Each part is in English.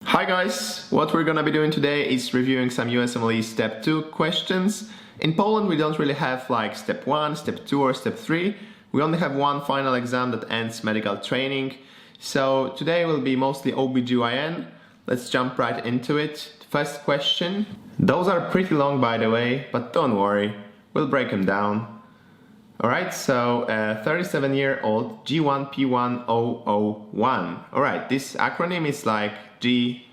Hi guys, what we're gonna be doing today is reviewing some USMLE Step 2 questions. In Poland we don't really have like Step 1, Step 2 or Step 3. We only have one final exam that ends medical training. So today will be mostly OBGYN. Let's jump right into it. First question. Those are pretty long by the way, but don't worry, we'll break them down. Alright, so 37-year-old G1P1001. Alright, this acronym is like G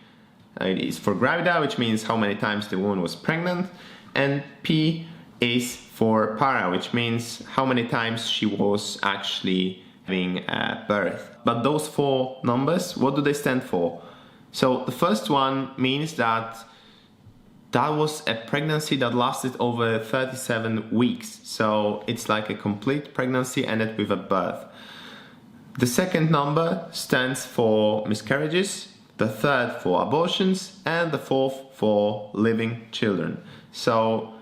is for gravida, which means how many times the woman was pregnant, and P is for para, which means how many times she was actually having birth. But those four numbers, what do they stand for? So the first one means that was a pregnancy that lasted over 37 weeks. So it's like a complete pregnancy ended with a birth. The second number stands for miscarriages, the third for abortions, and the fourth for living children. So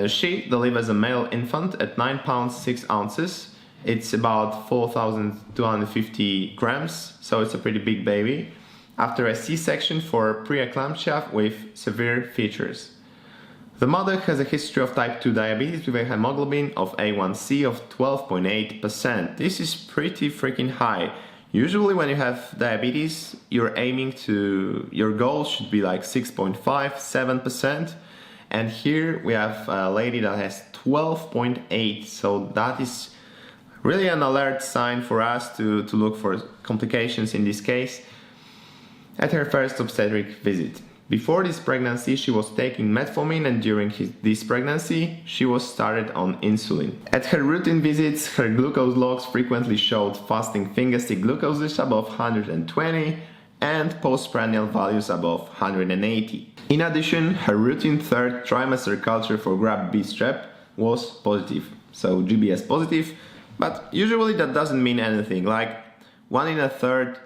she delivers a male infant at 9 pounds 6 ounces. It's about 4,250 grams, so it's a pretty big baby, after a C-section for preeclampsia with severe features. The mother has a history of type 2 diabetes with a hemoglobin of A1C of 12.8%. This is pretty freaking high. Usually when you have diabetes, your goal should be like 6.5, 7%. And here we have a lady that has 12.8, so that is really an alert sign for us to look for complications in this case. At her first obstetric visit. Before this pregnancy, she was taking metformin, and during this pregnancy, she was started on insulin. At her routine visits, her glucose logs frequently showed fasting finger stick glucoses above 120 and postprandial values above 180. In addition, her routine third trimester culture for Grab-B strep was positive, so GBS positive, but usually that doesn't mean anything. Like 1 in a third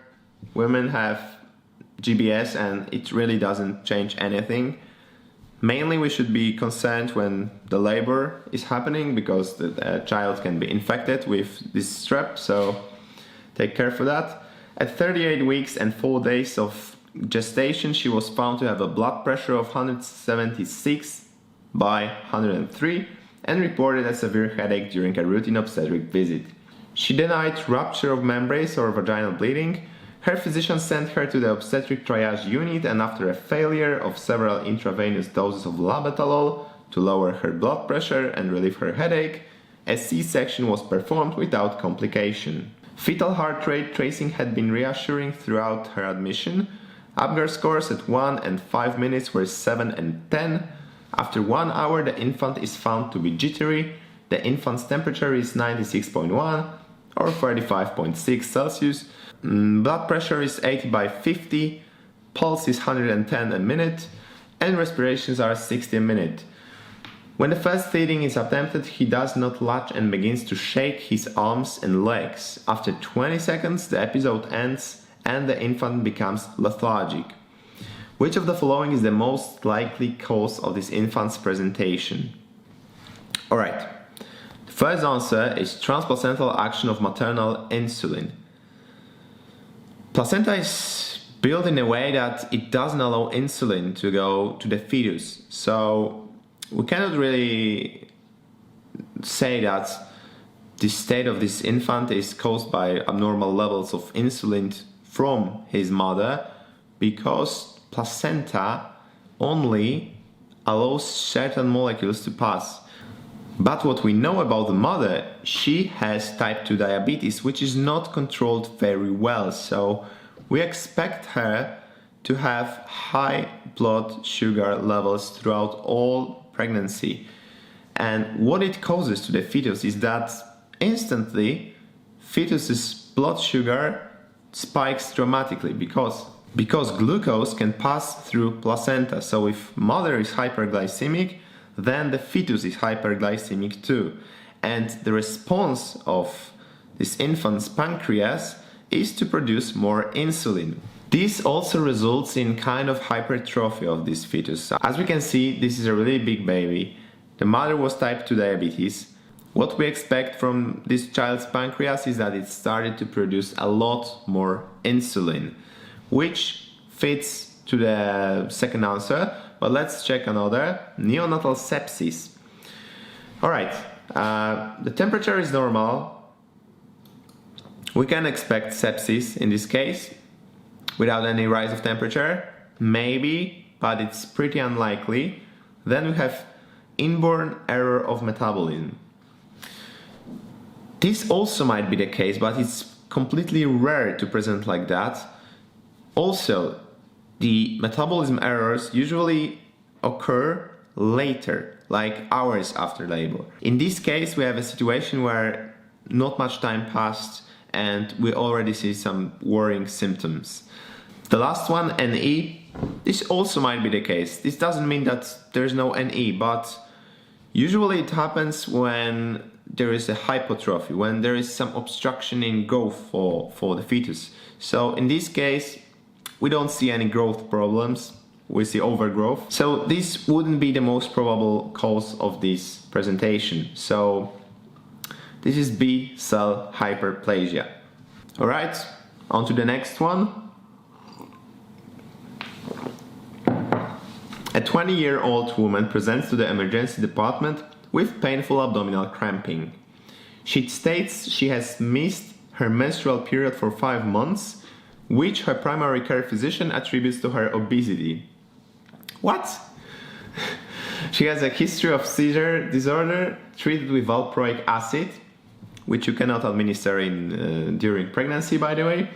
women have GBS and it really doesn't change anything. Mainly we should be concerned when the labor is happening because the child can be infected with this strep, so take care for that. At 38 weeks and 4 days of gestation, she was found to have a blood pressure of 176 by 103 and reported a severe headache during a routine obstetric visit. She denied rupture of membranes or vaginal bleeding. Her physician sent her to the obstetric triage unit, and after a failure of several intravenous doses of labetalol to lower her blood pressure and relieve her headache, a C-section was performed without complication. Fetal heart rate tracing had been reassuring throughout her admission. Apgar scores at 1 and 5 minutes were 7 and 10. After 1 hour, the infant is found to be jittery. The infant's temperature is 96.1 or 35.6 Celsius. Blood pressure is 80 by 50, pulse is 110 a minute, and respirations are 60 a minute. When the first feeding is attempted, he does not latch and begins to shake his arms and legs. After 20 seconds, the episode ends and the infant becomes lethargic. Which of the following is the most likely cause of this infant's presentation? Alright, the first answer is transplacental action of maternal insulin. Placenta is built in a way that it doesn't allow insulin to go to the fetus, so we cannot really say that the state of this infant is caused by abnormal levels of insulin from his mother, because placenta only allows certain molecules to pass. But what we know about the mother, she has type 2 diabetes, which is not controlled very well. So we expect her to have high blood sugar levels throughout all pregnancy. And what it causes to the fetus is that instantly fetus's blood sugar spikes dramatically because glucose can pass through placenta. So if mother is hyperglycemic, then the fetus is hyperglycemic too. And the response of this infant's pancreas is to produce more insulin. This also results in kind of hypertrophy of this fetus. As we can see, this is a really big baby. The mother was type 2 diabetes. What we expect from this child's pancreas is that it started to produce a lot more insulin, which fits to the second answer, but let's check another. Neonatal sepsis. Alright, the temperature is normal. We can expect sepsis in this case without any rise of temperature. Maybe, but it's pretty unlikely. Then we have inborn error of metabolism. This also might be the case, but it's completely rare to present like that. Also, the metabolism errors usually occur later, like hours after labor. In this case, we have a situation where not much time passed and we already see some worrying symptoms. The last one, NE, this also might be the case. This doesn't mean that there's no NE, but usually it happens when there is a hypotrophy, when there is some obstruction in growth for the fetus. So in this case, we don't see any growth problems, we see overgrowth. So this wouldn't be the most probable cause of this presentation. So this is B cell hyperplasia. Alright, on to the next one. A 20-year-old woman presents to the emergency department with painful abdominal cramping. She states she has missed her menstrual period for 5 months, which her primary care physician attributes to her obesity. What? She has a history of seizure disorder treated with valproic acid, which you cannot administer during pregnancy, by the way.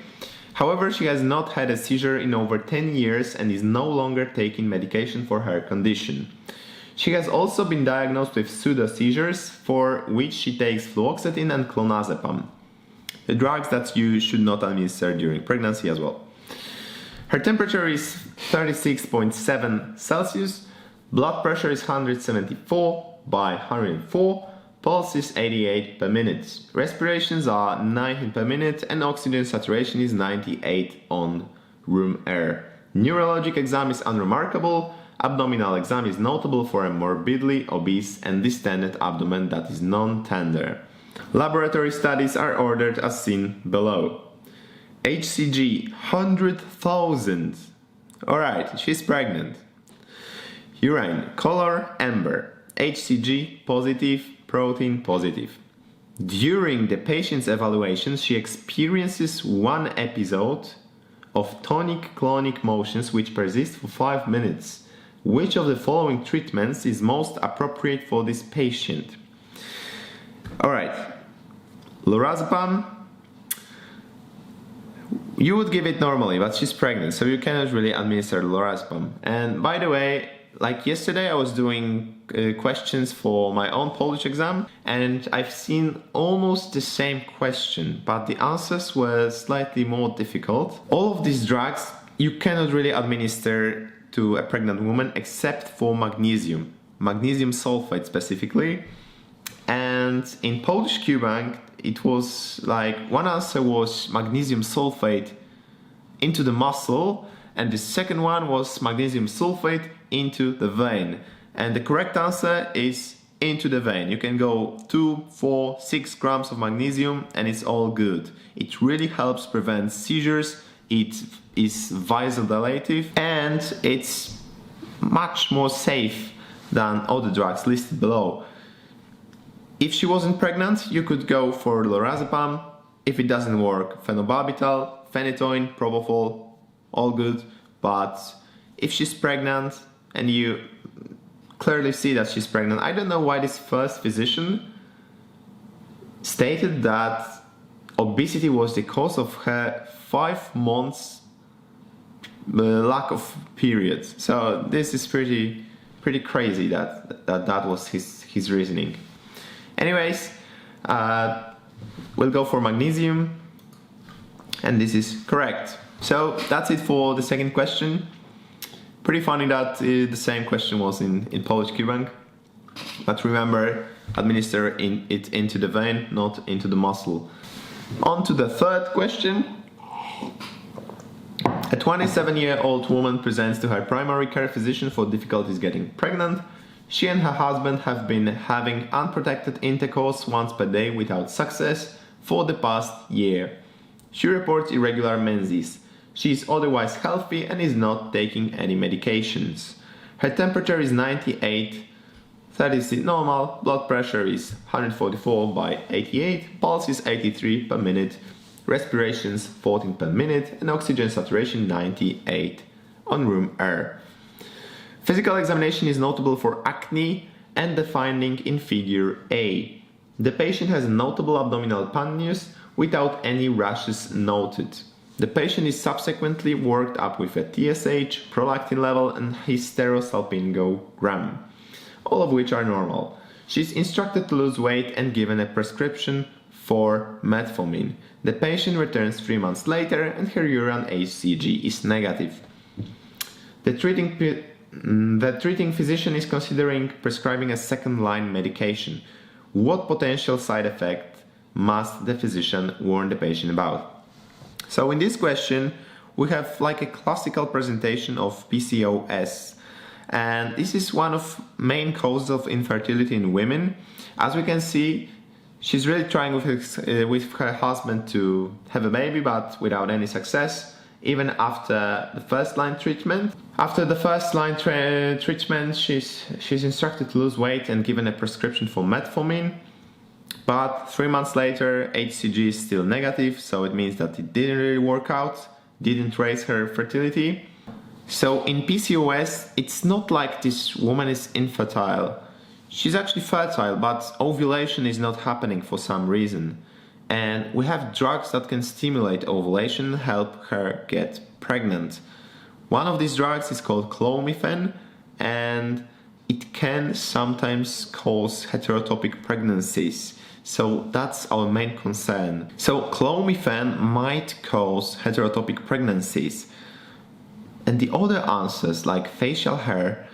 However, she has not had a seizure in over 10 years and is no longer taking medication for her condition. She has also been diagnosed with pseudo-seizures, for which she takes fluoxetine and clonazepam, the drugs that you should not administer during pregnancy as well. Her temperature is 36.7 Celsius, blood pressure is 174 by 104, pulse is 88 per minute, respirations are 19 per minute, and oxygen saturation is 98 on room air. Neurologic exam is unremarkable. Abdominal exam is notable for a morbidly obese and distended abdomen that is non-tender. Laboratory studies are ordered as seen below. HCG 100,000. Alright, she's pregnant. Urine color amber. HCG positive, protein positive. During the patient's evaluation, she experiences one episode of tonic-clonic motions which persist for 5 minutes. Which of the following treatments is most appropriate for this patient? Alright, lorazepam, you would give it normally, but she's pregnant, so you cannot really administer lorazepam. And by the way, like yesterday I was doing questions for my own Polish exam, and I've seen almost the same question, but the answers were slightly more difficult. All of these drugs you cannot really administer to a pregnant woman except for magnesium sulfate specifically. And in Polish Q-Bank it was like one answer was magnesium sulfate into the muscle, and the second one was magnesium sulfate into the vein. And the correct answer is into the vein. You can go 2, 4, 6 grams of magnesium and it's all good. It really helps prevent seizures. It is vasodilative and it's much more safe than other drugs listed below. If she wasn't pregnant, you could go for lorazepam. If it doesn't work, phenobarbital, phenytoin, propofol, all good. But if she's pregnant and you clearly see that she's pregnant, I don't know why this first physician stated that obesity was the cause of her 5 months lack of periods. So this is pretty crazy that was his reasoning. Anyways, we'll go for magnesium, and this is correct. So that's it for the second question. Pretty funny that the same question was in Polish Q-Bank. But remember, administer it into the vein, not into the muscle. On to the third question. A 27-year-old woman presents to her primary care physician for difficulties getting pregnant. She and her husband have been having unprotected intercourse once per day without success for the past year. She reports irregular menses. She is otherwise healthy and is not taking any medications. Her temperature is 98, that is normal, blood pressure is 144 by 88, pulse is 83 per minute, respirations 14 per minute, and oxygen saturation 98 on room air. Physical examination is notable for acne and the finding in figure A. The patient has a notable abdominal panismus without any rashes noted. The patient is subsequently worked up with a TSH, prolactin level and hysterosalpingogram, all of which are normal. She is instructed to lose weight and given a prescription for metformin. The patient returns 3 months later and her urine HCG is negative. The treating physician is considering prescribing a second-line medication. What potential side effect must the physician warn the patient about? So in this question, we have like a classical presentation of PCOS. And this is one of main causes of infertility in women. As we can see, she's really trying with her husband to have a baby, but without any success, even after the first-line treatment. After the first-line treatment, she's instructed to lose weight and given a prescription for metformin. But 3 months later, HCG is still negative, so it means that it didn't really work out, didn't raise her fertility. So in PCOS, it's not like this woman is infertile. She's actually fertile, but ovulation is not happening for some reason. And we have drugs that can stimulate ovulation, help her get pregnant. One of these drugs is called clomiphene, and it can sometimes cause heterotopic pregnancies. So that's our main concern. So clomiphene might cause heterotopic pregnancies. And the other answers, like facial hair,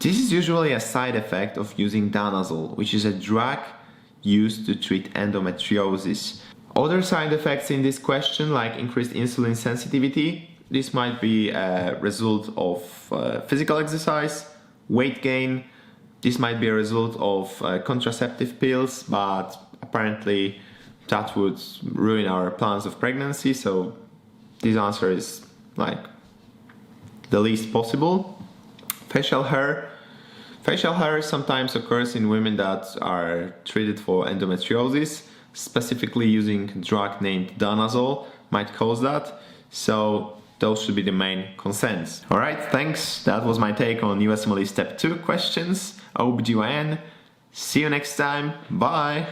this is usually a side effect of using danazol, which is a drug used to treat endometriosis. Other side effects in this question, like increased insulin sensitivity, this might be a result of physical exercise, weight gain. This might be a result of contraceptive pills, but apparently that would ruin our plans of pregnancy. So this answer is like the least possible. Facial hair sometimes occurs in women that are treated for endometriosis. Specifically using a drug named danazol might cause that. So those should be the main concerns. Alright, thanks. That was my take on USMLE Step 2 questions, OBGYN. See you next time. Bye!